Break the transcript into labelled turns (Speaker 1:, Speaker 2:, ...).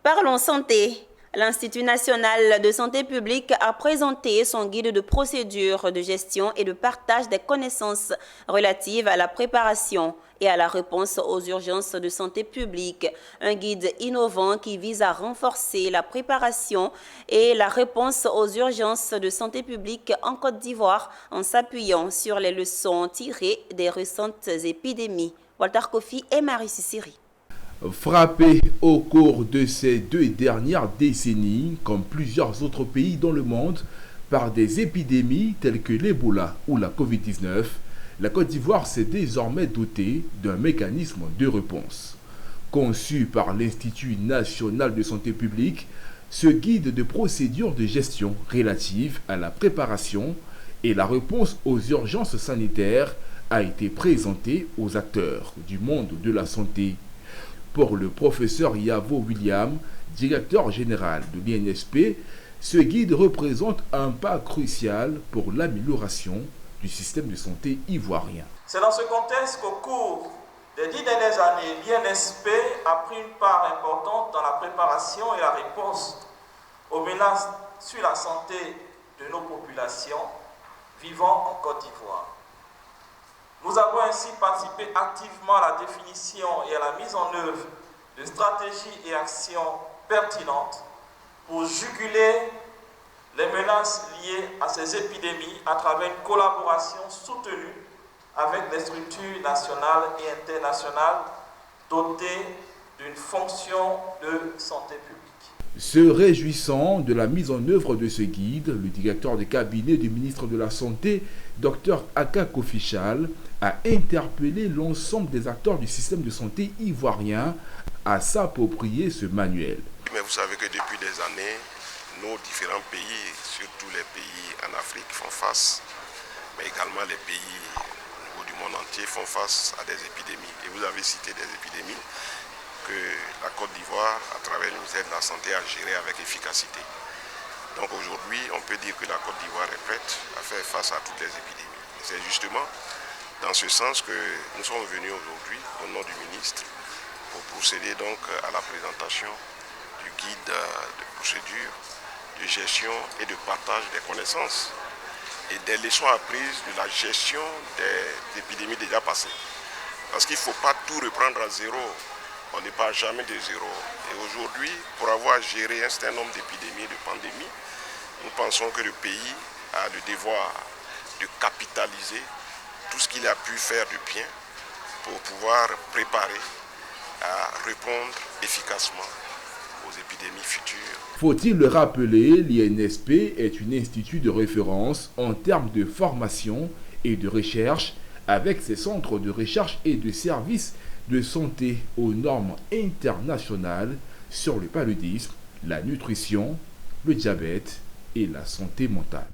Speaker 1: Parlons santé. L'Institut national de santé publique a présenté son guide de procédure de gestion et de partage des connaissances relatives à la préparation et à la réponse aux urgences de santé publique. Un guide innovant qui vise à renforcer la préparation et la réponse aux urgences de santé publique en Côte d'Ivoire en s'appuyant sur les leçons tirées des récentes épidémies. Walter Kofi et Marie Sissiri.
Speaker 2: Frappé au cours de ces 2 dernières décennies, comme plusieurs autres pays dans le monde, par des épidémies telles que l'Ebola ou la Covid-19, la Côte d'Ivoire s'est désormais dotée d'un mécanisme de réponse. Conçu par l'Institut national de santé publique, ce guide de procédures de gestion relative à la préparation et la réponse aux urgences sanitaires a été présenté aux acteurs du monde de la santé. Pour le professeur Yavo William, directeur général de l'INSP, ce guide représente un pas crucial pour l'amélioration du système de santé ivoirien.
Speaker 3: C'est dans ce contexte qu'au cours des 10 dernières années, l'INSP a pris une part importante dans la préparation et la réponse aux menaces sur la santé de nos populations vivant en Côte d'Ivoire. Nous avons ainsi participé activement à la définition et à la mise en œuvre de stratégies et actions pertinentes pour juguler les menaces liées à ces épidémies à travers une collaboration soutenue avec les structures nationales et internationales dotées d'une fonction de santé publique.
Speaker 2: Se réjouissant de la mise en œuvre de ce guide, le directeur de cabinet du ministre de la Santé, Dr Aka Kofichal, a interpellé l'ensemble des acteurs du système de santé ivoirien à s'approprier ce manuel.
Speaker 4: Mais vous savez que depuis des années, nos différents pays, surtout les pays en Afrique, font face, mais également les pays au niveau du monde entier font face à des épidémies. Et vous avez cité des épidémies que la Côte d'Ivoire, à travers le ministère de la Santé, a géré avec efficacité. Donc aujourd'hui, on peut dire que la Côte d'Ivoire est prête à faire face à toutes les épidémies. Et c'est justement dans ce sens que nous sommes venus aujourd'hui, au nom du ministre, pour procéder donc à la présentation du guide de procédure, de gestion et de partage des connaissances et des leçons apprises de la gestion des épidémies déjà passées. Parce qu'il ne faut pas tout reprendre à zéro. On ne part jamais de zéro. Et aujourd'hui, pour avoir géré un certain nombre d'épidémies, de pandémies, nous pensons que le pays a le devoir de capitaliser tout ce qu'il a pu faire de bien pour pouvoir préparer à répondre efficacement aux épidémies futures.
Speaker 2: Faut-il le rappeler, l'INSP est un institut de référence en termes de formation et de recherche avec ses centres de recherche et de services de santé aux normes internationales sur le paludisme, la nutrition, le diabète et la santé mentale.